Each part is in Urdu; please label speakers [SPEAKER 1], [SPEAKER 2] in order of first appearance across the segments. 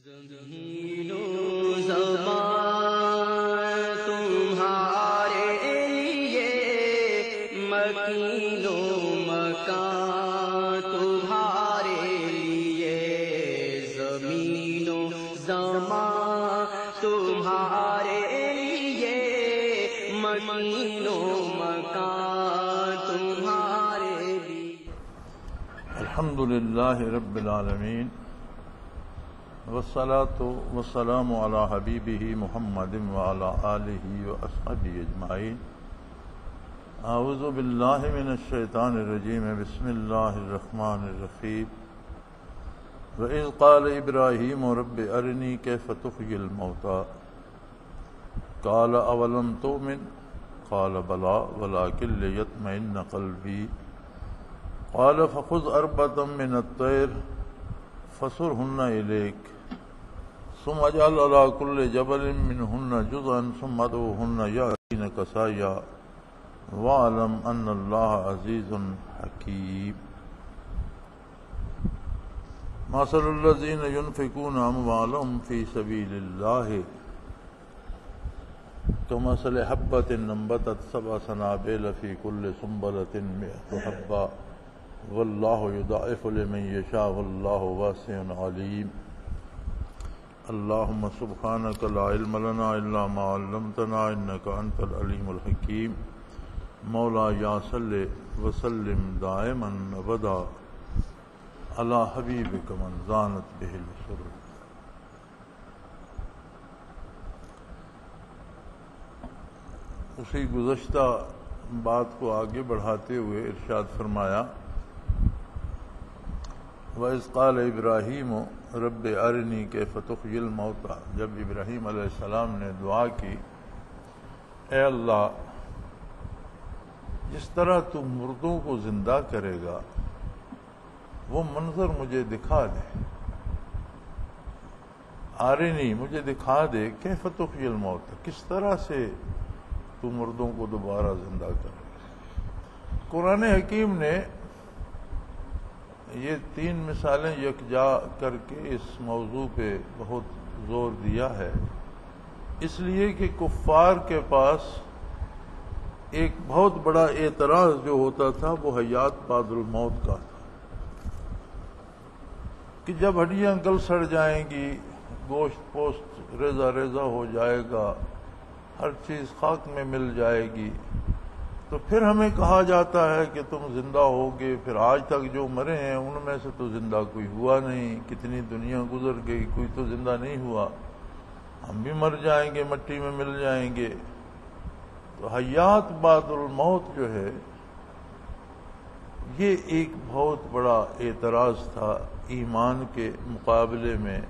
[SPEAKER 1] زمین و زمان تمہارے لیے، مکین و مکان تمہارے لیے، زمین و زمان تمہارے لیے، مکین و مکان تمہارے لیے۔
[SPEAKER 2] الحمدللہ رب العالمین، والصلاة والسلام علی حبیبہ محمد وعلی آلہ واصحابہ اجمعین۔ اعوذ باللہ من الشیطان الرجیم، بسم اللہ الرحمن الرحیم۔ وَإِذْ قَالَ إِبْرَاهِيمُ رَبِّ أَرِنِي كَيْفَ تُحْيِي الْمَوْتَىٰ قَالَ أَوَلَمْ تُؤْمِنْ قَالَ بَلَىٰ وَلَٰكِن لِيَطْمَئِنَّ قَلْبِي قَالَ فَخُذْ أَرْبَعَةً مِّنَ الطَّيْرِ فَصُرْهُنَّ إِلَيْكَ ثم اجعل على كل جبل منهن جزءا ثم ادعوهن يأتينك سعيا واعلم ان الله عزيز حكيم۔ مثل الذين ينفقون أموالهم في سبيل الله كمثل حبة أنبتت 7 سنابل في كل سنبلة 100 حبة والله يضاعف لمن يشاء والله واسع عليم۔ اللهم سبحانك لا علم لنا إلا ما علمتنا إنك أنت العليم الحكيم۔ مولاي صل وسلم دائما أبدا على حبيبك من زانت به السرور۔ اسی گزشتہ بات کو آگے بڑھاتے ہوئے ارشاد فرمایا، وَإِذْ قَالَ إِبْرَاهِيمُ رَبِّ أَرِنِي كَيْفَ تُحْيِي الْمَوْتَىٰ، جب ابراہیم علیہ السلام نے دعا کی، اے اللہ جس طرح تو مردوں کو زندہ کرے گا وہ منظر مجھے دکھا دے، آرنی مجھے دکھا دے، کیف تحیی الموت کس طرح سے تو مردوں کو دوبارہ زندہ کرے گا۔ قرآن حکیم نے یہ 3 مثالیں یکجا کر کے اس موضوع پہ بہت زور دیا ہے، اس لیے کہ کفار کے پاس ایک بہت بڑا اعتراض جو ہوتا تھا وہ حیات بعد الموت کا تھا، کہ جب ہڈیاں گل سڑ جائیں گی، گوشت پوست ریزہ ریزہ ہو جائے گا، ہر چیز خاک میں مل جائے گی، تو پھر ہمیں کہا جاتا ہے کہ تم زندہ ہوگے، پھر آج تک جو مرے ہیں ان میں سے تو زندہ کوئی ہوا نہیں، کتنی دنیا گزر گئی، کوئی تو زندہ نہیں ہوا، ہم بھی مر جائیں گے، مٹی میں مل جائیں گے۔ تو حیات بعد الموت جو ہے یہ ایک بہت بڑا اعتراض تھا ایمان کے مقابلے میں،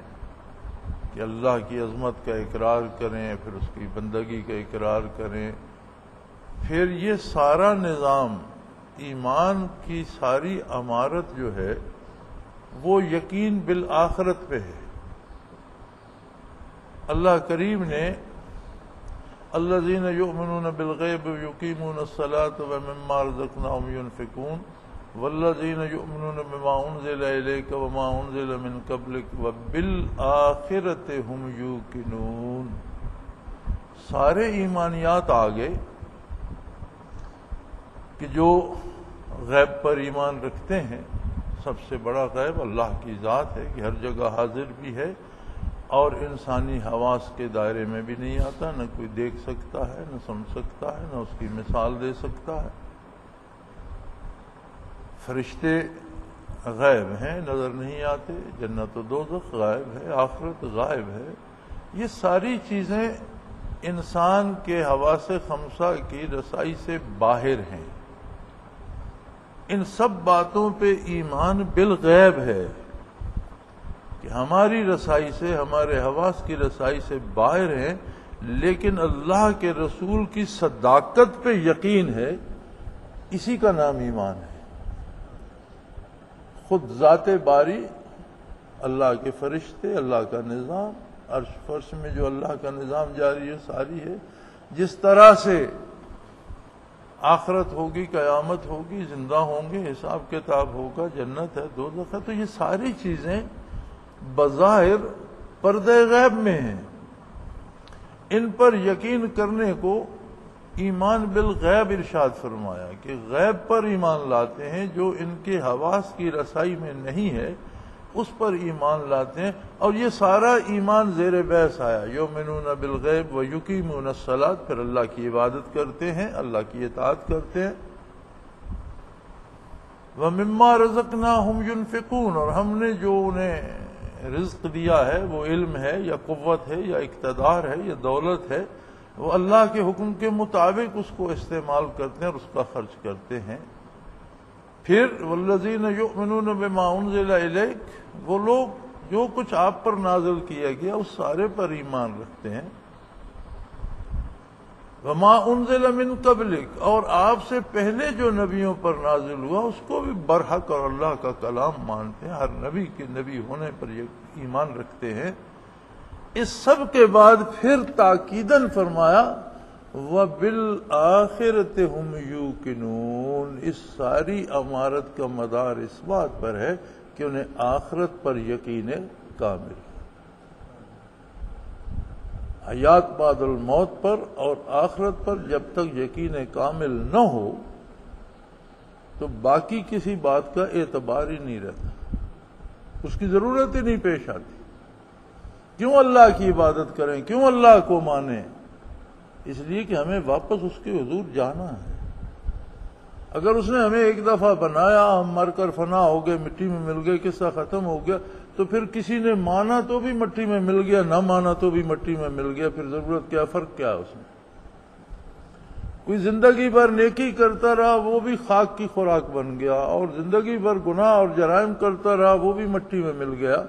[SPEAKER 2] کہ اللہ کی عظمت کا اقرار کریں، پھر اس کی بندگی کا اقرار کریں، پھر یہ سارا نظام ایمان کی ساری عمارت جو ہے وہ یقین بالآخرت پہ ہے۔ اللہ کریم نے الذین یؤمنون بالغیب یقیمون الصلاة ومما رزقناہم ینفقون والذین یؤمنون بما انزل الیک وما انزل من قبلک وبالآخرۃ ہم یوقنون۔ سارے ایمانیات آگے کہ جو غیب پر ایمان رکھتے ہیں، سب سے بڑا غیب اللہ کی ذات ہے کہ ہر جگہ حاضر بھی ہے اور انسانی حواس کے دائرے میں بھی نہیں آتا، نہ کوئی دیکھ سکتا ہے، نہ سمجھ سکتا ہے، نہ اس کی مثال دے سکتا ہے۔ فرشتے غیب ہیں، نظر نہیں آتے، جنت و دوزخ غائب ہے، آخرت غائب ہے۔ یہ ساری چیزیں انسان کے حواس خمسہ کی رسائی سے باہر ہیں۔ ان سب باتوں پہ ایمان بالغیب ہے کہ ہماری رسائی سے، ہمارے حواس کی رسائی سے باہر ہیں، لیکن اللہ کے رسول کی صداقت پہ یقین ہے، اسی کا نام ایمان ہے۔ خود ذات باری، اللہ کے فرشتے، اللہ کا نظام، عرش فرش میں جو اللہ کا نظام جاری ہے ساری ہے، جس طرح سے آخرت ہوگی، قیامت ہوگی، زندہ ہوں گے، حساب کتاب ہوگا، جنت ہے، دوزخ ہے، تو یہ ساری چیزیں بظاہر پردے غیب میں ہیں، ان پر یقین کرنے کو ایمان بالغیب ارشاد فرمایا کہ غیب پر ایمان لاتے ہیں، جو ان کے حواس کی رسائی میں نہیں ہے اس پر ایمان لاتے ہیں. اور یہ سارا ایمان زیر بحث آیا، یؤمنون بالغیب ویقیمون الصلاۃ، پھر اللہ کی عبادت کرتے ہیں، اللہ کی اطاعت کرتے ہیں. وَمِمَّا رَزَقْنَاهُمْ يُنْفِقُونَ، اور ہم نے جو انہیں رزق دیا ہے، وہ علم ہے یا قوت ہے یا اقتدار ہے یا دولت ہے، وہ اللہ کے حکم کے مطابق اس کو استعمال کرتے ہیں اور اس کا خرچ کرتے ہیں. پھر وَالَّذِينَ يُؤْمِنُونَ بِمَا أُنزِلَ إِلَيْكَ، وہ لوگ جو کچھ آپ پر نازل کیا گیا اس سارے پر ایمان رکھتے ہیں. وما انزل من قبلک، اور آپ سے پہلے جو نبیوں پر نازل ہوا اس کو بھی برحق اور اللہ کا کلام مانتے ہیں، ہر نبی کے نبی ہونے پر یہ ایمان رکھتے ہیں. اس سب کے بعد پھر تاکیداً فرمایا وَبِالْآخِرَةِ هُمْ يُوقِنُونَ، اس ساری عمارت کا مدار اس بات پر ہے کہ انہیں آخرت پر یقین کامل، حیات بعد الموت پر اور آخرت پر جب تک یقین کامل نہ ہو تو باقی کسی بات کا اعتبار ہی نہیں رہتا، اس کی ضرورت ہی نہیں پیش آتی. کیوں اللہ کی عبادت کریں، کیوں اللہ کو مانیں؟ اس لیے کہ ہمیں واپس اس کے حضور جانا ہے. اگر اس نے ہمیں ایک دفعہ بنایا، ہم مر کر فنا ہو گئے، مٹی میں مل گئے، قصہ ختم ہو گیا، تو پھر کسی نے مانا تو بھی مٹی میں مل گیا، نہ مانا تو بھی مٹی میں مل گیا، پھر ضرورت کیا، فرق کیا اس میں؟ کوئی زندگی بھر نیکی کرتا رہا وہ بھی خاک کی خوراک بن گیا، اور زندگی بھر گناہ اور جرائم کرتا رہا وہ بھی مٹی میں مل گیا.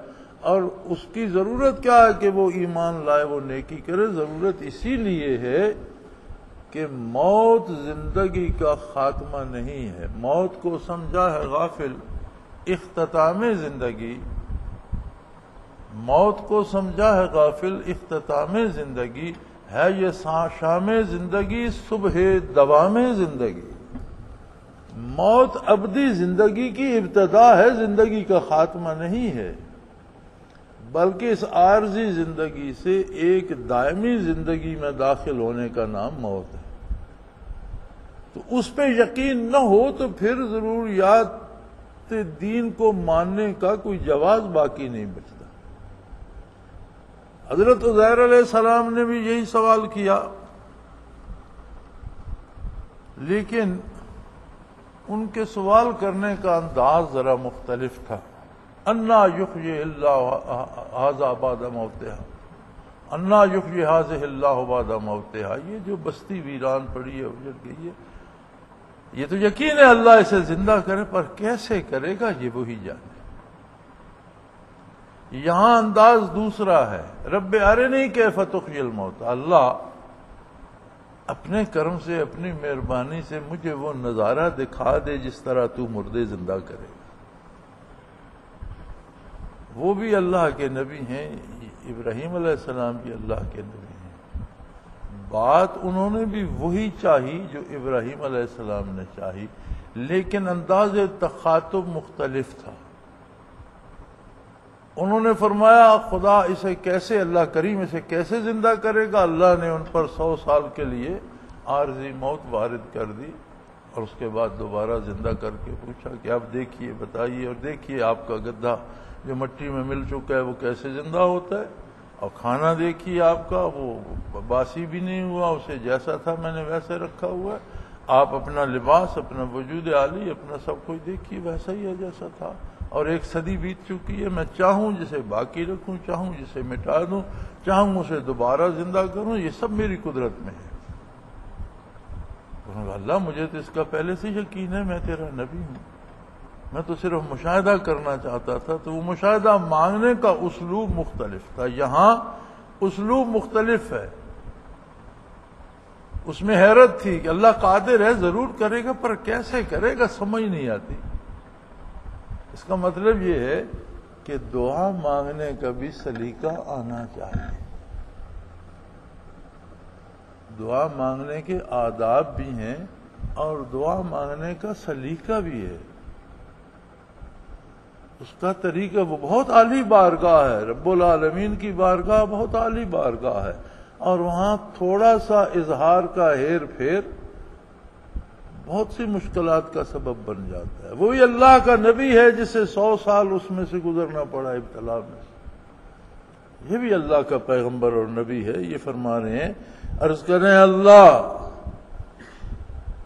[SPEAKER 2] اور اس کی ضرورت کیا ہے کہ وہ ایمان لائے، وہ نیکی کرے؟ ضرورت اسی لیے ہے کہ موت زندگی کا خاتمہ نہیں ہے. موت کو سمجھا ہے غافل اختتام زندگی، موت کو سمجھا ہے غافل اختتام زندگی ہے، یہ شام زندگی صبح دوام زندگی. موت ابدی زندگی کی ابتدا ہے، زندگی کا خاتمہ نہیں ہے، بلکہ اس عارضی زندگی سے ایک دائمی زندگی میں داخل ہونے کا نام موت ہے. تو اس پہ یقین نہ ہو تو پھر ضروریات دین کو ماننے کا کوئی جواز باقی نہیں بچتا. حضرت عزیر علیہ السلام نے بھی یہی سوال کیا، لیکن ان کے سوال کرنے کا انداز ذرا مختلف تھا. انا یحیی اللہ ھذا بعد موتها، انا یحیی ھذہ اللہ بعد موتها، یہ جو بستی ویران پڑی ہے، اجڑ گئی ہے، یہ تو یقین ہے اللہ اسے زندہ کرے، پر کیسے کرے گا یہ وہی جانے. یہاں انداز دوسرا ہے. رب ارنی کیف تحیی الموتى، اللہ اپنے کرم سے، اپنی مہربانی سے مجھے وہ نظارہ دکھا دے جس طرح تو مردے زندہ کرے. وہ بھی اللہ کے نبی ہیں، ابراہیم علیہ السلام بھی اللہ کے نبی ہیں. بات انہوں نے بھی وہی چاہی جو ابراہیم علیہ السلام نے چاہی، لیکن انداز تخاطب مختلف تھا. انہوں نے فرمایا خدا اسے کیسے، اللہ کریم اسے کیسے زندہ کرے گا؟ اللہ نے ان پر 100 سال کے لیے عارضی موت وارد کر دی، اور اس کے بعد دوبارہ زندہ کر کے پوچھا کہ اب دیکھیے، بتائیے، اور دیکھیے آپ کا گدھا جو مٹی میں مل چکا ہے وہ کیسے زندہ ہوتا ہے، اور کھانا دیکھیے آپ کا وہ باسی بھی نہیں ہوا، اسے جیسا تھا میں نے ویسے رکھا ہوا ہے. آپ اپنا لباس، اپنا وجود عالی، اپنا سب کچھ دیکھیے ویسا ہی ہے جیسا تھا. اور 1 صدی بیت چکی ہے، میں چاہوں جسے باقی رکھوں، چاہوں جسے مٹا دوں، چاہوں اسے دوبارہ زندہ کروں، یہ سب میری قدرت میں ہے. اللہ مجھے تو اس کا پہلے سے یقین ہے، میں تیرا نبی ہوں، میں تو صرف مشاہدہ کرنا چاہتا تھا. تو وہ مشاہدہ مانگنے کا اسلوب مختلف تھا. یہاں اسلوب مختلف ہے. اس میں حیرت تھی کہ اللہ قادر ہے، ضرور کرے گا، پر کیسے کرے گا سمجھ نہیں آتی. اس کا مطلب یہ ہے کہ دعا مانگنے کا بھی سلیقہ آنا چاہیے. دعا مانگنے کے آداب بھی ہیں اور دعا مانگنے کا سلیقہ بھی ہے. اس کا طریقہ وہ بہت اعلیٰ بارگاہ ہے، رب العالمین کی بارگاہ بہت اعلیٰ بارگاہ ہے، اور وہاں تھوڑا سا اظہار کا ہیر پھیر بہت سی مشکلات کا سبب بن جاتا ہے۔ وہی اللہ کا نبی ہے جسے 100 سال اس میں سے گزرنا پڑا ابتلا میں سے، یہ بھی اللہ کا پیغمبر اور نبی ہے۔ یہ فرما رہے ہیں، عرض کریں اللہ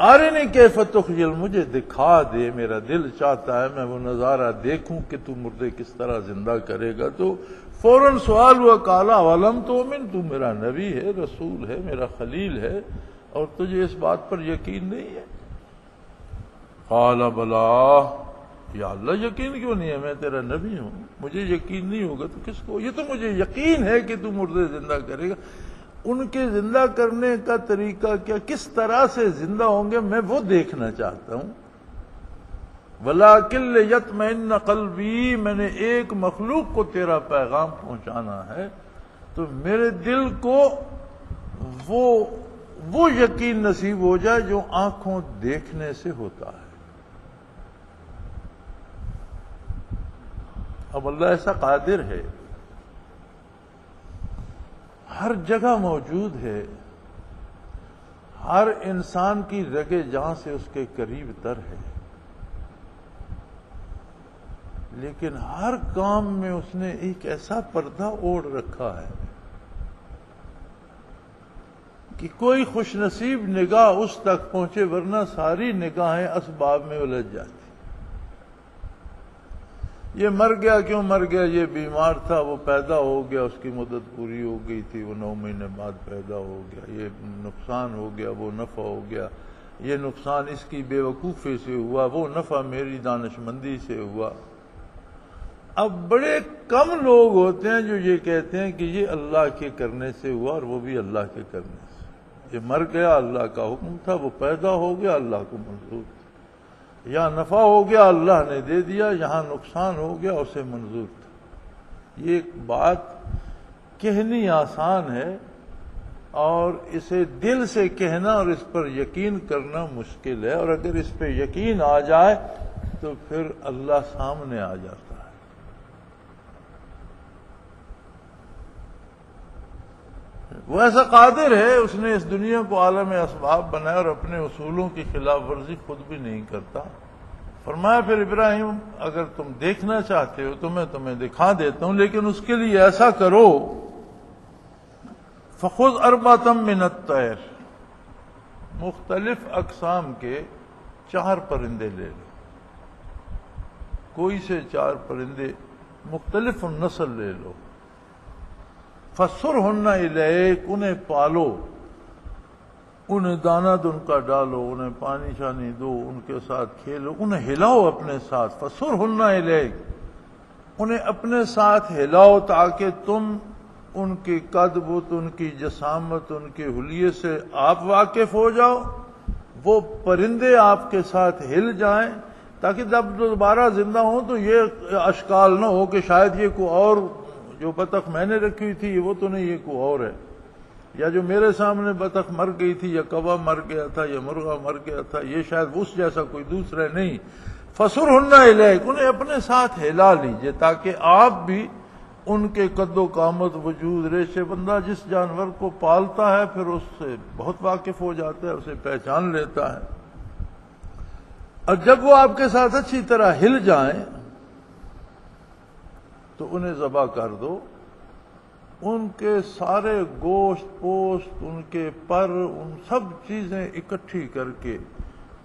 [SPEAKER 2] آرنی کیف تخجل، مجھے دکھا دے، میرا دل چاہتا ہے میں وہ نظارہ دیکھوں کہ تو مردے کس طرح زندہ کرے گا۔ تو فوراً سوال ہوا، کالا ولم تؤمن، تو میرا نبی ہے، رسول ہے، میرا خلیل ہے، اور تجھے اس بات پر یقین نہیں ہے؟ قال بلا، یا اللہ یقین کیوں نہیں ہے، میں تیرا نبی ہوں، مجھے یقین نہیں ہوگا تو کس کو؟ یہ تو مجھے یقین ہے کہ تو مردے زندہ کرے گا۔ ان کے زندہ کرنے کا طریقہ کیا، کس طرح سے زندہ ہوں گے، میں وہ دیکھنا چاہتا ہوں۔ وَلَٰكِن لِيَطْمَئِنَّ قَلْبِي، میں نے ایک مخلوق کو تیرا پیغام پہنچانا ہے تو میرے دل کو وہ یقین نصیب ہو جائے جو آنکھوں دیکھنے سے ہوتا ہے۔ اب اللہ ایسا قادر ہے، ہر جگہ موجود ہے، ہر انسان کی رگے جاں سے اس کے قریب تر ہے، لیکن ہر کام میں اس نے ایک ایسا پردہ اوڑھ رکھا ہے کہ کوئی خوش نصیب نگاہ اس تک پہنچے، ورنہ ساری نگاہیں اسباب میں الجھ جاتی۔ یہ مر گیا، کیوں مر گیا؟ یہ بیمار تھا، وہ پیدا ہو گیا، اس کی مدت پوری ہو گئی تھی، وہ 9 مہینے بعد پیدا ہو گیا۔ یہ نقصان ہو گیا، وہ نفع ہو گیا۔ یہ نقصان اس کی بے وقوفی سے ہوا، وہ نفع میری دانش مندی سے ہوا۔ اب بڑے کم لوگ ہوتے ہیں جو یہ کہتے ہیں کہ یہ اللہ کے کرنے سے ہوا، اور وہ بھی اللہ کے کرنے سے۔ یہ مر گیا، اللہ کا حکم تھا، وہ پیدا ہو گیا، اللہ کو منظور تھا۔ یا نفع ہو گیا، اللہ نے دے دیا، یہاں نقصان ہو گیا، اسے منظور تھا۔ یہ ایک بات کہنی آسان ہے اور اسے دل سے کہنا اور اس پر یقین کرنا مشکل ہے، اور اگر اس پہ یقین آ جائے تو پھر اللہ سامنے آ جاتا ہے۔ وہ ایسا قادر ہے، اس نے اس دنیا کو عالم اسباب بنایا اور اپنے اصولوں کی خلاف ورزی خود بھی نہیں کرتا۔ فرمایا پھر ابراہیم اگر تم دیکھنا چاہتے ہو تو میں تمہیں دکھا دیتا ہوں، لیکن اس کے لیے ایسا کرو، فخذ اربعۃ من الطیر، مختلف اقسام کے 4 پرندے لے لو، کوئی سے 4 پرندے مختلف النسل لے لو، فَصُرْهُنَّ إِلَيْكَ، انہیں پالو، انہیں دانہ ان کا ڈالو، انہیں پانی شانی دو، ان کے ساتھ کھیلو، انہیں ہلاؤ اپنے ساتھ، فَصُرْهُنَّ إِلَيْكَ، انہیں اپنے ساتھ ہلاؤ تاکہ تم ان کی قد بت، ان کی جسامت، ان کے حلیے سے آپ واقف ہو جاؤ، وہ پرندے آپ کے ساتھ ہل جائیں، تاکہ جب دوبارہ زندہ ہوں تو یہ اشکال نہ ہو کہ شاید یہ کوئی اور، جو بطخ میں نے رکھی ہوئی تھی وہ تو نہیں، یہ کوئی اور ہے، یا جو میرے سامنے بطخ مر گئی تھی، یا کوا مر گیا تھا، یا مرغا مر گیا تھا، یہ شاید اس جیسا کوئی دوسرا نہیں۔ فَصُرْهُنَّ إِلَيْكَ، انہیں اپنے ساتھ ہلا لیجئے تاکہ آپ بھی ان کے قد و قامت، وجود، ریشے، بندہ جس جانور کو پالتا ہے پھر اس سے بہت واقف ہو جاتا ہے، اسے پہچان لیتا ہے، اور جب وہ آپ کے ساتھ اچھی طرح ہل جائیں تو انہیں ذبح کر دو، ان کے سارے گوشت پوست، ان کے پر، ان سب چیزیں اکٹھی کر کے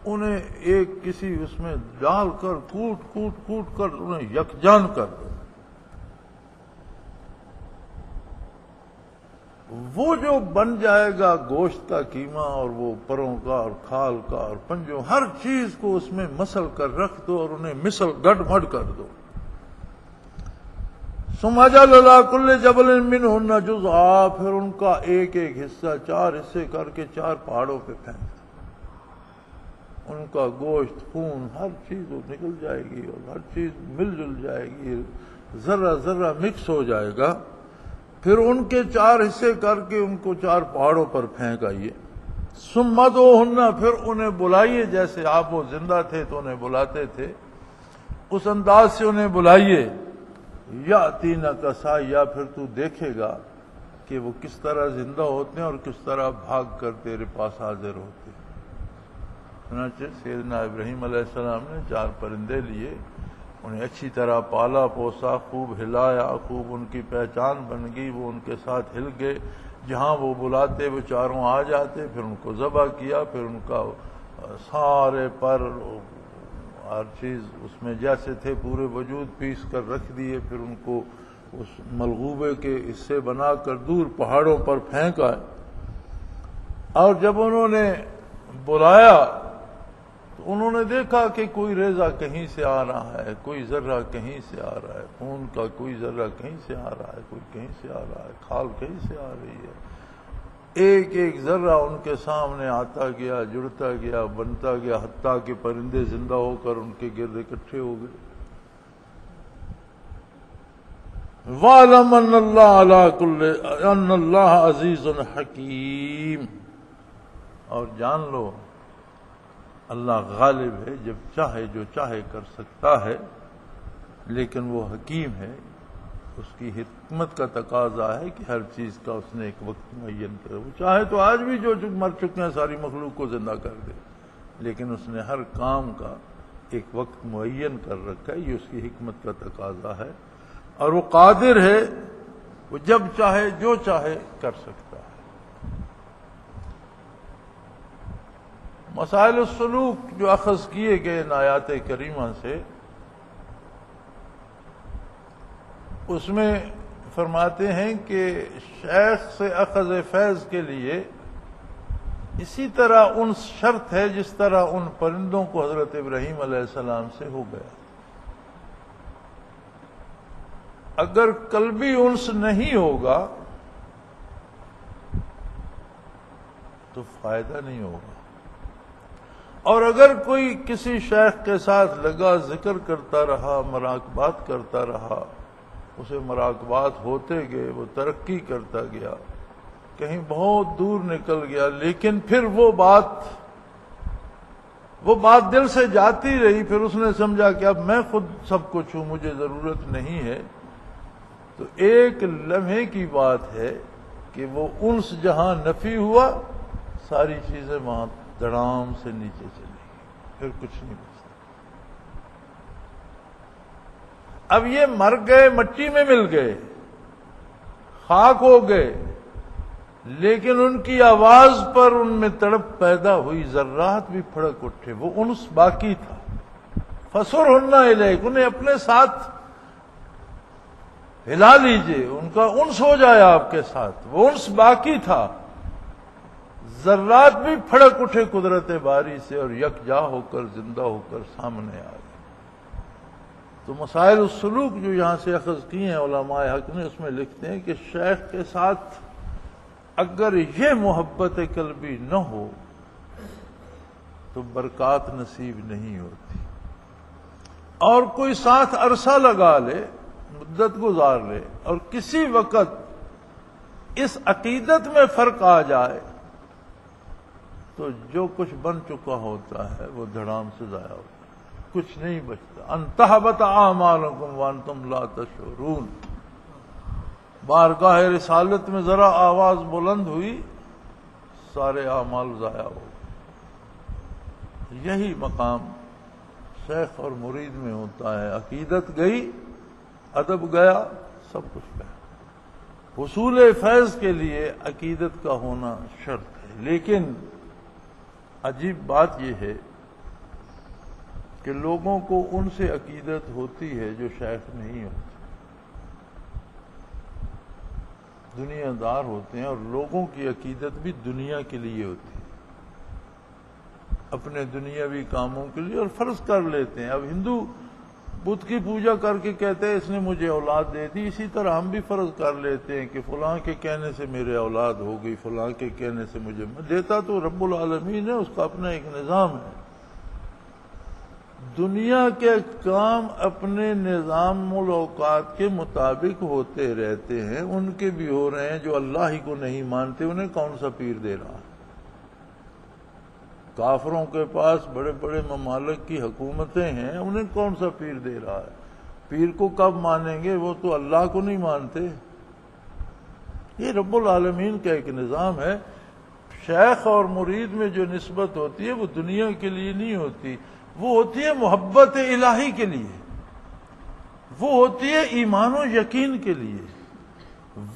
[SPEAKER 2] انہیں ایک کسی اس میں ڈال کر کوٹ کر انہیں یکجان کر دو۔ وہ جو بن جائے گا گوشت کا قیمہ، اور وہ پروں کا اور کھال کا اور پنجوں، ہر چیز کو اس میں مسل کر رکھ دو اور انہیں مسل گڑ مڑ کر دو۔ ثم اجعل علی کل جبل منہن جزءا، پھر ان کا ایک ایک حصہ 4 حصے کر کے 4 پہاڑوں پہ پھینک دو، ان کا گوشت، خون، ہر چیز وہ نکل جائے گی اور ہر چیز مل جل جائے گی، ذرہ ذرہ مکس ہو جائے گا۔ پھر ان کے 4 حصے کر کے ان کو 4 پہاڑوں پر پھینک آئیے۔ ثم ادعوہن، پھر انہیں بلائیے، جیسے آپ وہ زندہ تھے تو انہیں بلاتے تھے، اس انداز سے انہیں بلائیے، یاتینا کسا، یا پھر تو دیکھے گا کہ وہ کس طرح زندہ ہوتے ہیں اور کس طرح بھاگ کر تیرے پاس حاضر ہوتے ہیں۔ چنانچہ سیدنا ابراہیم علیہ السلام نے 4 پرندے لیے، انہیں اچھی طرح پالا پوسا، خوب ہلایا، خوب ان کی پہچان بن گئی، وہ ان کے ساتھ ہل گئے، جہاں وہ بلاتے وہ چاروں آ جاتے، پھر ان کو ذبح کیا، پھر ان کا سارے پر ہر چیز اس میں جیسے تھے پورے وجود پیس کر رکھ دیے، پھر ان کو اس ملغوبے کے حصے بنا کر دور پہاڑوں پر پھینکا۔ اور جب انہوں نے بلایا تو انہوں نے دیکھا کہ کوئی ریزہ کہیں سے آ رہا ہے، کوئی ذرہ کہیں سے آ رہا ہے، خون کا کوئی ذرہ کہیں سے آ رہا ہے، کوئی کہیں سے آ رہا ہے، کھال کہیں سے آ رہی ہے۔ ایک ایک ذرہ ان کے سامنے آتا گیا، جڑتا گیا، بنتا گیا، حتیٰ کہ پرندے زندہ ہو کر ان کے گرد اکٹھے ہو گئے۔ وَاعْلَمْ أَنَّ اللَّهَ عَزِيزٌ حَكِيمٌ، اور جان لو اللہ غالب ہے، جب چاہے جو چاہے کر سکتا ہے، لیکن وہ حکیم ہے، اس کی حکمت کا تقاضا ہے کہ ہر چیز کا اس نے ایک وقت معین کرے۔ وہ چاہے تو آج بھی جو مر چکے ہیں ساری مخلوق کو زندہ کر دے، لیکن اس نے ہر کام کا ایک وقت معین کر رکھا ہے، یہ اس کی حکمت کا تقاضا ہے، اور وہ قادر ہے، وہ جب چاہے جو چاہے کر سکتا ہے۔ مسائل السلوک جو اخذ کیے گئے ان آیات کریمہ سے، اس میں فرماتے ہیں کہ شیخ سے اخذ فیض کے لیے اسی طرح انس شرط ہے جس طرح ان پرندوں کو حضرت ابراہیم علیہ السلام سے ہو گیا۔ اگر قلبی انس نہیں ہوگا تو فائدہ نہیں ہوگا، اور اگر کوئی کسی شیخ کے ساتھ لگا ذکر کرتا رہا، مراقبات کرتا رہا، اسے مراقبات ہوتے گئے، وہ ترقی کرتا گیا، کہیں بہت دور نکل گیا، لیکن پھر وہ بات دل سے جاتی رہی، پھر اس نے سمجھا کہ اب میں خود سب کچھ ہوں، مجھے ضرورت نہیں ہے، تو ایک لمحے کی بات ہے کہ وہ انس جہاں نفی ہوا، ساری چیزیں وہاں دڑام سے نیچے چلی گئی، پھر کچھ نہیں بچتا۔ اب یہ مر گئے، مٹی میں مل گئے، خاک ہو گئے، لیکن ان کی آواز پر ان میں تڑپ پیدا ہوئی، ذرات بھی پھڑک اٹھے، وہ انس باقی تھا۔ فَسُرْهُنَّ إِلَيْكَ، انہیں اپنے ساتھ ہلا لیجئے، ان کا انس ہو جائے آپ کے ساتھ، وہ انس باقی تھا۔ ذرات بھی پھڑک اٹھے قدرت باری سے اور یکجا ہو کر زندہ ہو کر سامنے آ گئے۔ تو مسائل السلوک جو یہاں سے اخذ کیے ہیں علماء حق نے، اس میں لکھتے ہیں کہ شیخ کے ساتھ اگر یہ محبت قلبی نہ ہو تو برکات نصیب نہیں ہوتی، اور کوئی ساتھ عرصہ لگا لے، مدت گزار لے، اور کسی وقت اس عقیدت میں فرق آ جائے تو جو کچھ بن چکا ہوتا ہے وہ دھڑام سے ضائع ہوتا ہے، کچھ نہیں بچتا۔ ان تحبط اعمالکم وانتم لا تشعرون، بارگاہ رسالت میں ذرا آواز بلند ہوئی، سارے اعمال ضائع ہو گئے۔ یہی مقام شیخ اور مرید میں ہوتا ہے، عقیدت گئی، ادب گیا، سب کچھ گیا۔ حصول فیض کے لیے عقیدت کا ہونا شرط ہے، لیکن عجیب بات یہ ہے کہ لوگوں کو ان سے عقیدت ہوتی ہے جو شیخ نہیں ہوتے، دنیا دار ہوتے ہیں، اور لوگوں کی عقیدت بھی دنیا کے لیے ہوتی ہے، اپنے دنیاوی کاموں کے لیے، اور فرض کر لیتے ہیں۔ اب ہندو بت کی پوجا کر کے کہتے ہیں اس نے مجھے اولاد دے دی، اسی طرح ہم بھی فرض کر لیتے ہیں کہ فلاں کے کہنے سے میرے اولاد ہو گئی، فلاں کے کہنے سے مجھے دیتا تو رب العالمین ہے، اس کا اپنا ایک نظام ہے۔ دنیا کے کام اپنے نظام الاوقات کے مطابق ہوتے رہتے ہیں، ان کے بھی ہو رہے ہیں۔ جو اللہ ہی کو نہیں مانتے انہیں کون سا پیر دے رہا ہے؟ کافروں کے پاس بڑے بڑے ممالک کی حکومتیں ہیں، انہیں کون سا پیر دے رہا ہے؟ پیر کو کب مانیں گے؟ وہ تو اللہ کو نہیں مانتے۔ یہ رب العالمین کا ایک نظام ہے۔ شیخ اور مرید میں جو نسبت ہوتی ہے وہ دنیا کے لیے نہیں ہوتی، وہ ہوتی ہے محبت الہی کے لیے، وہ ہوتی ہے ایمان و یقین کے لیے،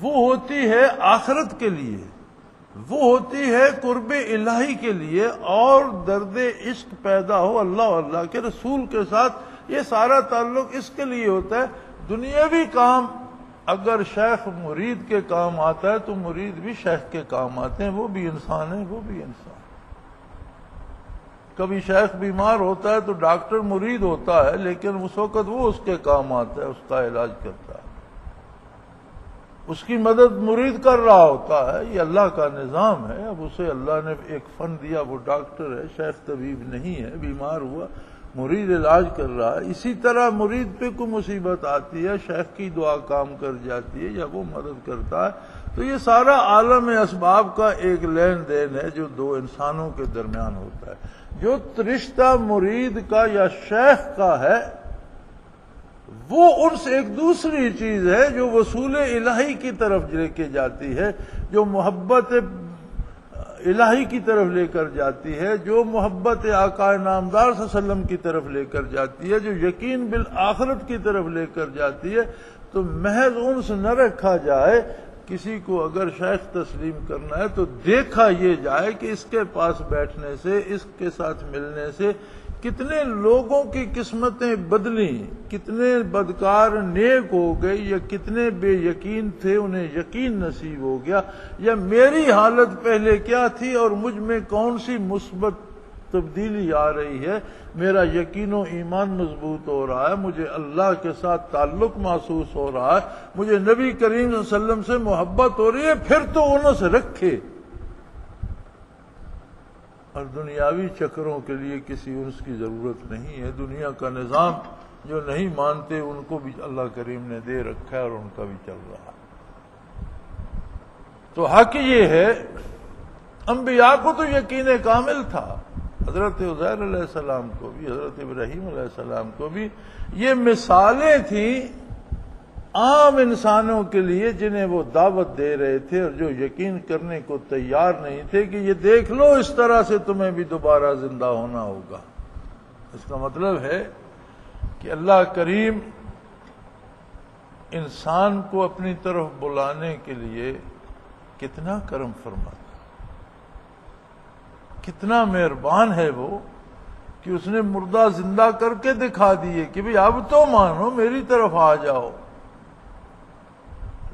[SPEAKER 2] وہ ہوتی ہے آخرت کے لیے، وہ ہوتی ہے قرب الہی کے لیے، اور درد عشق پیدا ہو اللہ اور اللہ کے رسول کے ساتھ۔ یہ سارا تعلق اس کے لیے ہوتا ہے۔ دنیاوی کام اگر شیخ مرید کے کام آتا ہے تو مرید بھی شیخ کے کام آتے ہیں، وہ بھی انسان ہے، وہ بھی انسان۔ کبھی شیخ بیمار ہوتا ہے تو ڈاکٹر مرید ہوتا ہے، لیکن اس وقت وہ اس کے کام آتا ہے، اس کا علاج کرتا ہے، اس کی مدد مرید کر رہا ہوتا ہے۔ یہ اللہ کا نظام ہے۔ اب اسے اللہ نے ایک فن دیا، وہ ڈاکٹر ہے، شیخ طبیب نہیں ہے، بیمار ہوا مرید علاج کر رہا ہے۔ اسی طرح مرید پہ کوئی مصیبت آتی ہے، شیخ کی دعا کام کر جاتی ہے یا وہ مدد کرتا ہے۔ تو یہ سارا عالم اسباب کا ایک لین دین ہے جو دو انسانوں کے درمیان ہوتا ہے۔ جو رشتہ مرید کا یا شیخ کا ہے وہ ان سے ایک دوسری چیز ہے جو وصول الہی کی طرف لے کے جاتی ہے، جو محبت الہی کی طرف لے کر جاتی ہے، جو محبت آقا نامدار صلی اللہ علیہ وسلم کی طرف لے کر جاتی ہے، جو یقین بالآخرت کی طرف لے کر جاتی ہے۔ تو محض انس نہ رکھا جائے، کسی کو اگر شیخ تسلیم کرنا ہے تو دیکھا یہ جائے کہ اس کے پاس بیٹھنے سے، اس کے ساتھ ملنے سے کتنے لوگوں کی قسمتیں بدلیں، کتنے بدکار نیک ہو گئے، یا کتنے بے یقین تھے انہیں یقین نصیب ہو گیا، یا میری حالت پہلے کیا تھی اور مجھ میں کون سی مثبت تبدیلی آ رہی ہے، میرا یقین و ایمان مضبوط ہو رہا ہے، مجھے اللہ کے ساتھ تعلق محسوس ہو رہا ہے، مجھے نبی کریم صلی اللہ علیہ وسلم سے محبت ہو رہی ہے، پھر تو انہوں سے رکھے۔ اور دنیاوی چکروں کے لیے کسی انس کی ضرورت نہیں ہے۔ دنیا کا نظام جو نہیں مانتے ان کو بھی اللہ کریم نے دے رکھا ہے اور ان کا بھی چل رہا ہے۔ تو حق یہ ہے، انبیاء کو تو یقین کامل تھا، حضرت عزیر علیہ السلام کو بھی، حضرت ابراہیم علیہ السلام کو بھی۔ یہ مثالیں تھیں عام انسانوں کے لیے جنہیں وہ دعوت دے رہے تھے اور جو یقین کرنے کو تیار نہیں تھے کہ یہ دیکھ لو اس طرح سے تمہیں بھی دوبارہ زندہ ہونا ہوگا۔ اس کا مطلب ہے کہ اللہ کریم انسان کو اپنی طرف بلانے کے لیے کتنا کرم فرماتا، کتنا مہربان ہے وہ کہ اس نے مردہ زندہ کر کے دکھا دیے کہ بھئی اب تو مانو، میری طرف آ جاؤ۔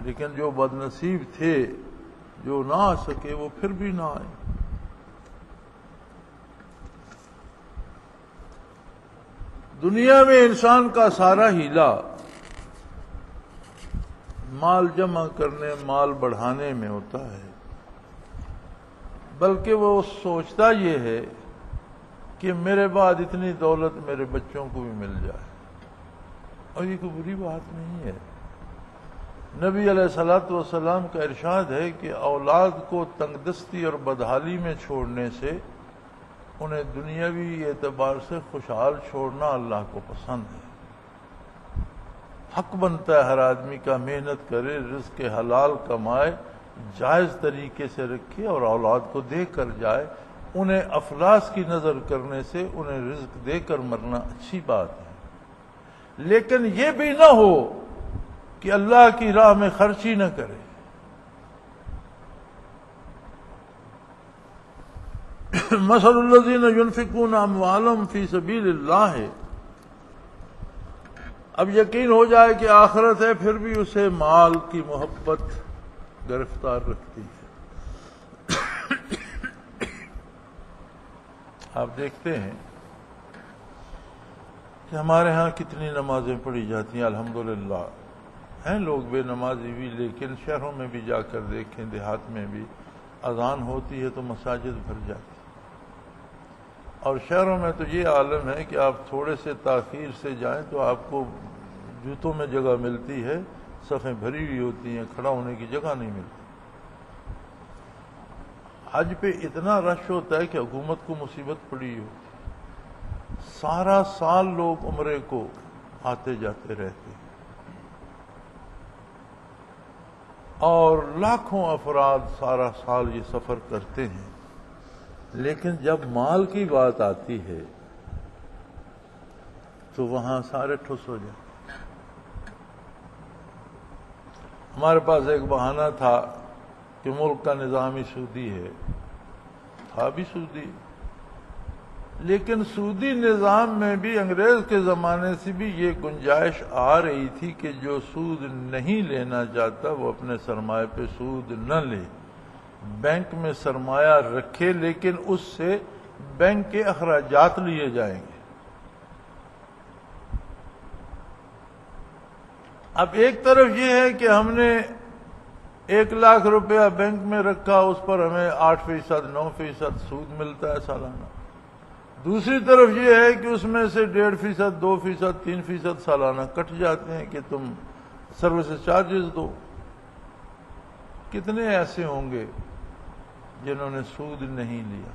[SPEAKER 2] لیکن جو بد نصیب تھے، جو نہ آ سکے، وہ پھر بھی نہ آئے۔ دنیا میں انسان کا سارا ہیلا مال جمع کرنے، مال بڑھانے میں ہوتا ہے، بلکہ وہ سوچتا یہ ہے کہ میرے بعد اتنی دولت میرے بچوں کو بھی مل جائے، اور یہ کوئی بری بات نہیں ہے۔ نبی علیہ الصلوۃ والسلام کا ارشاد ہے کہ اولاد کو تنگ دستی اور بدحالی میں چھوڑنے سے انہیں دنیاوی اعتبار سے خوشحال چھوڑنا اللہ کو پسند ہے۔ حق بنتا ہے ہر آدمی کا محنت کرے، رزق حلال کمائے، جائز طریقے سے رکھے اور اولاد کو دے کر جائے۔ انہیں افلاس کی نظر کرنے سے انہیں رزق دے کر مرنا اچھی بات ہے، لیکن یہ بھی نہ ہو کہ اللہ کی راہ میں خرچی نہ کرے۔ مثل الذین ينفقون اموالهم فی سبیل اللہ ہے۔ اب یقین ہو جائے کہ آخرت ہے، پھر بھی اسے مال کی محبت گرفتار رکھتی ہے۔ آپ دیکھتے ہیں کہ ہمارے ہاں کتنی نمازیں پڑھی جاتی ہیں، الحمدللہ۔ ہیں لوگ بے نمازی بھی، لیکن شہروں میں بھی جا کر دیکھیں، دیہات میں بھی اذان ہوتی ہے تو مساجد بھر جاتی، اور شہروں میں تو یہ عالم ہے کہ آپ تھوڑے سے تاخیر سے جائیں تو آپ کو جوتوں میں جگہ ملتی ہے، صفیں بھری ہوئی ہوتی ہیں، کھڑا ہونے کی جگہ نہیں ملتی۔ حج پہ اتنا رش ہوتا ہے کہ حکومت کو مصیبت پڑی ہو، سارا سال لوگ عمرے کو آتے جاتے رہتے ہیں، اور لاکھوں افراد سارا سال یہ سفر کرتے ہیں، لیکن جب مال کی بات آتی ہے تو وہاں سارے ٹھس ہو جاتے۔ ہمارے پاس ایک بہانہ تھا کہ ملک کا نظام ہی سودی ہے، تھا بھی سودی، لیکن سودی نظام میں بھی انگریز کے زمانے سے بھی یہ گنجائش آ رہی تھی کہ جو سود نہیں لینا چاہتا وہ اپنے سرمایہ پہ سود نہ لے، بینک میں سرمایہ رکھے، لیکن اس سے بینک کے اخراجات لیے جائیں گے۔ اب ایک طرف یہ ہے کہ ہم نے 1,00,000 روپیہ بینک میں رکھا، اس پر ہمیں 8%، 9% سود ملتا ہے سالانہ، دوسری طرف یہ ہے کہ اس میں سے 1.5%، 2%، 3% سالانہ کٹ جاتے ہیں کہ تم سروس چارجز دو۔ کتنے ایسے ہوں گے جنہوں نے سود نہیں لیا؟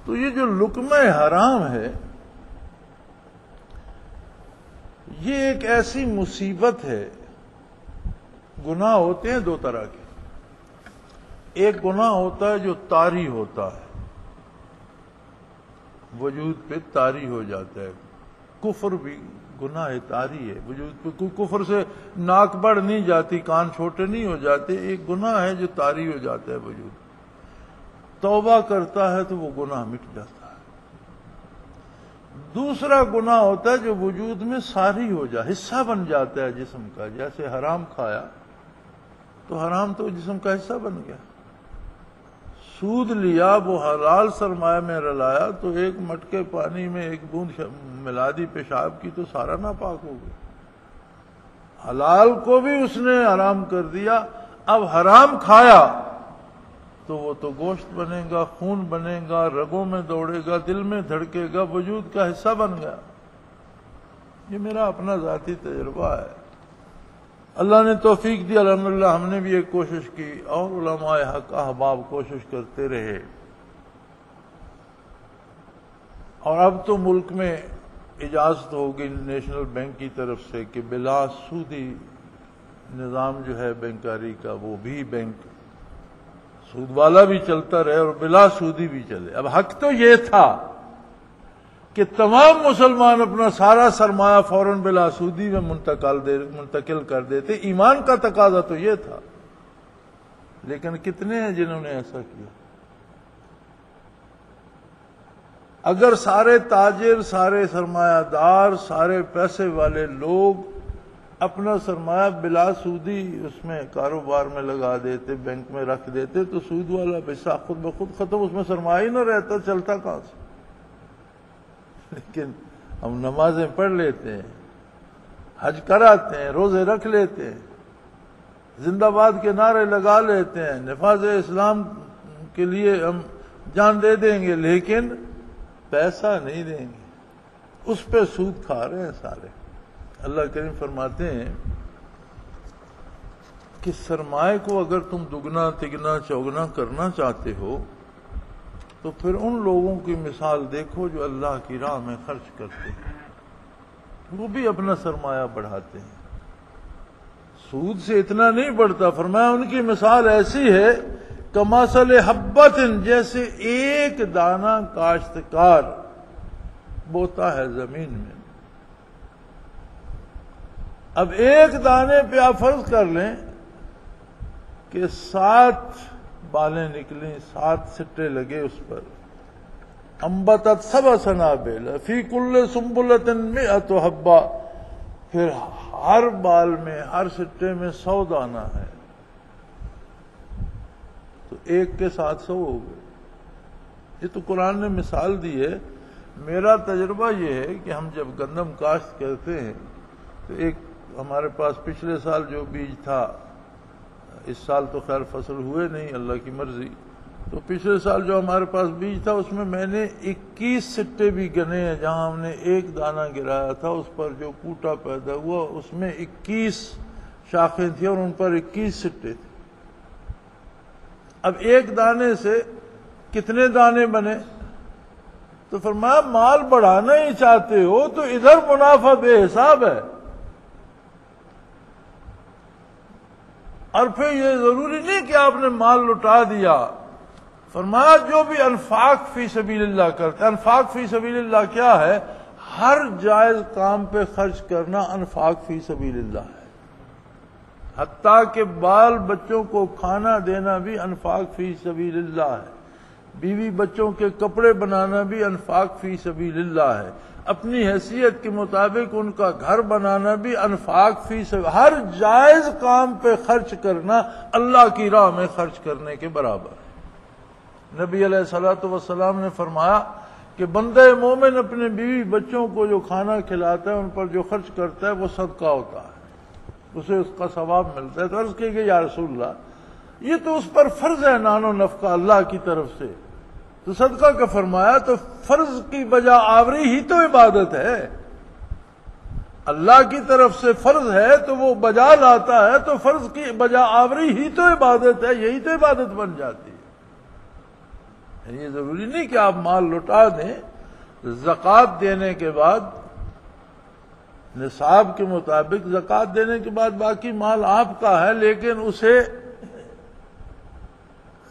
[SPEAKER 2] تو یہ جو لقمہ حرام ہے یہ ایک ایسی مصیبت ہے۔ گناہ ہوتے ہیں دو طرح کے، ایک گناہ ہوتا ہے جو طاری ہوتا ہے، وجود پہ طاری ہو جاتا ہے، کفر بھی گناہ طاری ہے، وجود پہ کوئی کفر سے ناک بڑھ نہیں جاتی، کان چھوٹے نہیں ہو جاتے، ایک گناہ ہے جو طاری ہو جاتا ہے وجود، توبہ کرتا ہے تو وہ گناہ مٹ جاتا ہے۔ دوسرا گناہ ہوتا ہے جو وجود میں ساری ہو جائے، حصہ بن جاتا ہے جسم کا، جیسے حرام کھایا تو حرام تو جسم کا حصہ بن گیا، سود لیا وہ حلال سرمایہ میں رلایا تو ایک مٹکے پانی میں ایک بوند ملا دی پیشاب کی تو سارا ناپاک ہو گیا، حلال کو بھی اس نے حرام کر دیا۔ اب حرام کھایا تو وہ تو گوشت بنے گا، خون بنے گا، رگوں میں دوڑے گا، دل میں دھڑکے گا، وجود کا حصہ بن گیا۔ یہ میرا اپنا ذاتی تجربہ ہے، اللہ نے توفیق دی، الحمدللہ ہم نے بھی ایک کوشش کی، اور علماء حق احباب کوشش کرتے رہے، اور اب تو ملک میں اجازت ہوگی نیشنل بینک کی طرف سے کہ بلا سودی نظام جو ہے بینکاری کا، وہ بھی بینک سود والا بھی چلتا رہے اور بلا سودی بھی چلے۔ اب حق تو یہ تھا کہ تمام مسلمان اپنا سارا سرمایہ فوراً بلا سودی میں منتقل کر دیتے، ایمان کا تقاضا تو یہ تھا، لیکن کتنے ہیں جنہوں نے ایسا کیا؟ اگر سارے تاجر، سارے سرمایہ دار، سارے پیسے والے لوگ اپنا سرمایہ بلا سودی اس میں کاروبار میں لگا دیتے، بینک میں رکھ دیتے، تو سود والا پیسہ خود بخود ختم، اس میں سرمایہ ہی نہ رہتا، چلتا کہاں سے؟ لیکن ہم نمازیں پڑھ لیتے ہیں، حج کراتے ہیں، روزے رکھ لیتے ہیں، زندہ باد کے نعرے لگا لیتے ہیں، نفاذ اسلام کے لیے ہم جان دے دیں گے، لیکن پیسہ نہیں دیں گے، اس پہ سود کھا رہے ہیں سارے۔ اللہ کریم فرماتے ہیں کہ سرمایہ کو اگر تم دگنا تگنا چوگنا کرنا چاہتے ہو تو پھر ان لوگوں کی مثال دیکھو جو اللہ کی راہ میں خرچ کرتے ہیں، وہ بھی اپنا سرمایہ بڑھاتے ہیں، سود سے اتنا نہیں بڑھتا۔ فرمایا ان کی مثال ایسی ہے کمثل حبۃ، جیسے ایک دانہ کاشتکار بوتا ہے زمین میں۔ اب ایک دانے پہ آپ فرض کر لیں کہ 7 بالیں نکلیں، 7 سٹے لگے اس پر، انبتت 7 سنابل فی کل سنبلۃ 100 حبہ، پھر ہر بال میں، ہر سٹے میں 100 دانہ ہے، تو ایک کے 700 ہو گئے۔ یہ تو قرآن نے مثال دی ہے۔ میرا تجربہ یہ ہے کہ ہم جب گندم کاشت کرتے ہیں تو ایک ہمارے پاس پچھلے سال جو بیج تھا، اس سال تو خیر فصل ہوئے نہیں، اللہ کی مرضی، تو پچھلے سال جو ہمارے پاس بیج تھا اس میں میں نے 21 سٹے بھی گنے ہیں، جہاں ہم نے ایک دانہ گرایا تھا اس پر جو کوٹا پیدا ہوا اس میں 21 شاخیں تھیں اور ان پر 21 سٹے تھے۔ اب ایک دانے سے کتنے دانے بنے؟ تو فرمایا مال بڑھانا ہی چاہتے ہو تو ادھر منافع بے حساب ہے، اور پھر یہ ضروری نہیں کہ آپ نے مال لٹا دیا۔ فرمایا جو بھی انفاق فی سبیل اللہ کرتے، انفاق فی سبیل اللہ کیا ہے؟ ہر جائز کام پہ خرچ کرنا انفاق فی سبیل اللہ ہے، حتیٰ کہ بال بچوں کو کھانا دینا بھی انفاق فی سبیل اللہ ہے، بیوی بچوں کے کپڑے بنانا بھی انفاق فی سبیل اللہ ہے، اپنی حیثیت کے مطابق ان کا گھر بنانا بھی انفاق فی سبیل، ہر جائز کام پہ خرچ کرنا اللہ کی راہ میں خرچ کرنے کے برابر ہے۔ نبی علیہ الصلوۃ والسلام نے فرمایا کہ بندہ مومن اپنے بیوی بچوں کو جو کھانا کھلاتا ہے، ان پر جو خرچ کرتا ہے، وہ صدقہ ہوتا ہے، اسے اس کا ثواب ملتا ہے۔ تو عرض کی کہ یا رسول اللہ، یہ تو اس پر فرض ہے نان و نفقہ اللہ کی طرف سے، تو صدقہ کا فرمایا تو فرض کی بجا آوری ہی تو عبادت ہے، اللہ کی طرف سے فرض ہے تو وہ بجا لاتا ہے تو فرض کی بجا آوری ہی تو عبادت ہے، یہی تو عبادت بن جاتی ہے۔ یہ ضروری نہیں کہ آپ مال لٹا دیں، زکوٰۃ دینے کے بعد نصاب کے مطابق زکوٰۃ دینے کے بعد باقی مال آپ کا ہے، لیکن اسے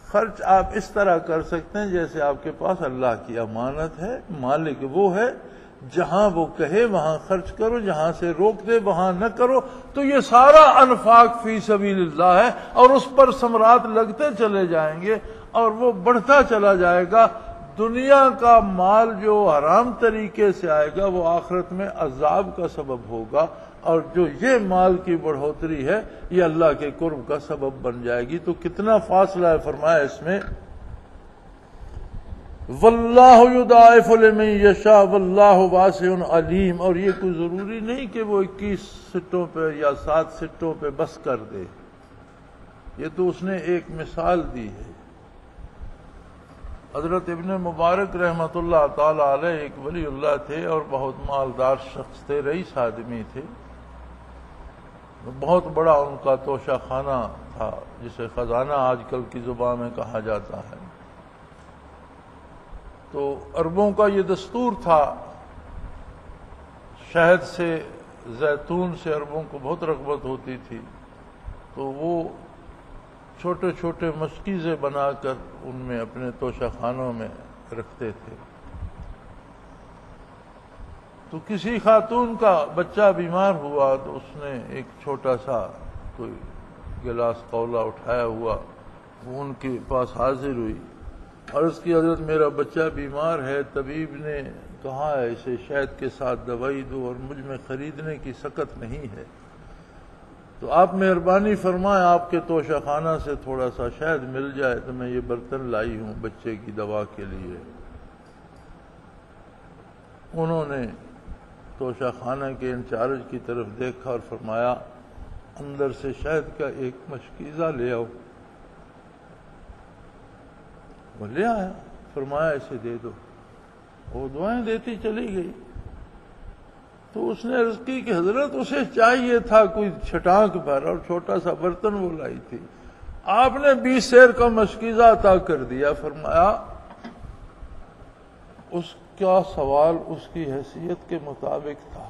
[SPEAKER 2] خرچ آپ اس طرح کر سکتے ہیں جیسے آپ کے پاس اللہ کی امانت ہے، مالک وہ ہے، جہاں وہ کہے وہاں خرچ کرو، جہاں سے روک دے وہاں نہ کرو، تو یہ سارا انفاق فی سبیل اللہ ہے، اور اس پر ثمرات لگتے چلے جائیں گے اور وہ بڑھتا چلا جائے گا۔ دنیا کا مال جو حرام طریقے سے آئے گا وہ آخرت میں عذاب کا سبب ہوگا، اور جو یہ مال کی بڑھوتری ہے یہ اللہ کے قرب کا سبب بن جائے گی۔ تو کتنا فاصلہ ہے فرمایا اس میں، واللہ یضاعف لمن یشاء واللہ واسع علیم، اور یہ کوئی ضروری نہیں کہ وہ 21 سٹوں پہ یا 7 سٹوں پہ بس کر دے، یہ تو اس نے ایک مثال دی ہے۔ حضرت ابن مبارک رحمۃ اللہ تعالی علیہ ایک ولی اللہ تھے اور بہت مالدار شخص تھے، رئیس آدمی تھے، بہت بڑا ان کا توشہ خانہ تھا جسے خزانہ آج کل کی زبان میں کہا جاتا ہے۔ تو عربوں کا یہ دستور تھا، شہد سے، زیتون سے عربوں کو بہت رغبت ہوتی تھی، تو وہ چھوٹے چھوٹے مشکیزیں بنا کر ان میں اپنے توشہ خانوں میں رکھتے تھے۔ تو کسی خاتون کا بچہ بیمار ہوا تو اس نے ایک چھوٹا سا کوئی گلاس قولا اٹھایا ہوا، وہ ان کے پاس حاضر ہوئی، عرض کی حضرت میرا بچہ بیمار ہے، طبیب نے کہا ہے اسے شہد کے ساتھ دوائی دو اور مجھ میں خریدنے کی سکت نہیں ہے، تو آپ مہربانی فرمائیں آپ کے توشہ خانہ سے تھوڑا سا شہد مل جائے تو میں یہ برتن لائی ہوں بچے کی دوا کے لیے۔ انہوں نے توشہ خانہ کے انچارج کی طرف دیکھا اور فرمایا اندر سے شہد کا ایک مشکیزہ لے آؤ۔ وہ لے آیا، فرمایا اسے دے دو، وہ دعائیں دیتی چلی گئی۔ تو اس نے عرض کی کہ حضرت اسے چاہیے تھا کوئی چھٹانک بھر اور چھوٹا سا برتن وہ لائی تھی، آپ نے 20 سیر کا مشکیزہ عطا کر دیا۔ فرمایا اس کا سوال اس کی حیثیت کے مطابق تھا،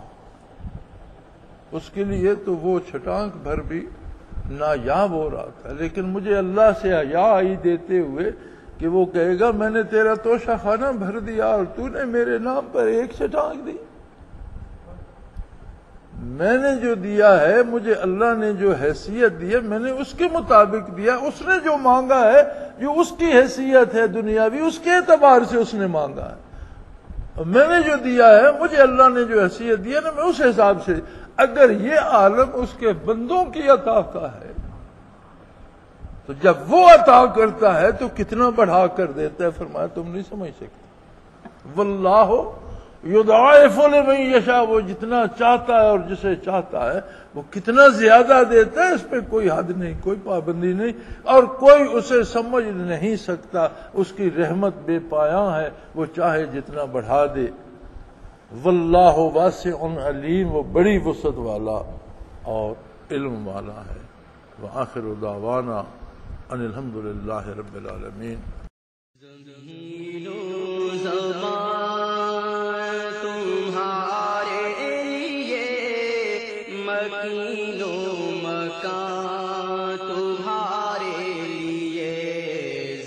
[SPEAKER 2] اس کے لیے تو وہ چھٹانک بھر بھی نایاب ہو رہا تھا، لیکن مجھے اللہ سے حیا آئی دیتے ہوئے کہ وہ کہے گا میں نے تیرا توشہ خانہ بھر دیا اور تو نے میرے نام پر ایک چھٹانک دی۔ میں نے جو دیا ہے، مجھے اللہ نے جو حیثیت دی ہے میں نے اس کے مطابق دیا، اس نے جو مانگا ہے جو اس کی حیثیت ہے دنیاوی اس کے اعتبار سے اس نے مانگا ہے، میں نے جو دیا ہے مجھے اللہ نے جو حیثیت دی ہے نا میں اس حساب سے، اگر یہ عالم اس کے بندوں کی عطا کا ہے تو جب وہ عطا کرتا ہے تو کتنا بڑھا کر دیتا ہے۔ فرمایا تم نہیں سمجھ سکتے، واللہ یضاعف لمن یشاء، وہ جتنا چاہتا ہے اور جسے چاہتا ہے وہ کتنا زیادہ دیتا ہے، اس پہ کوئی حد نہیں، کوئی پابندی نہیں، اور کوئی اسے سمجھ نہیں سکتا، اس کی رحمت بے پایاں ہے، وہ چاہے جتنا بڑھا دے۔ واللہ واسع علیم، وہ بڑی وسعت والا اور علم والا ہے۔ وآخر دعوانا ان الحمدللہ رب العالمین۔
[SPEAKER 1] زمین و زمان تمہارے لیے، مکین و مکان تمہارے لیے،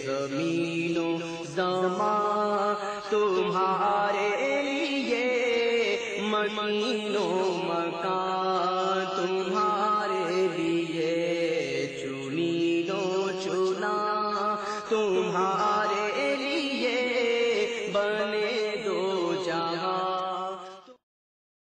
[SPEAKER 1] زمین و زمان تمہارے لیے، مکین و مکان تمہارے لیے، چنین و چنا تمہارے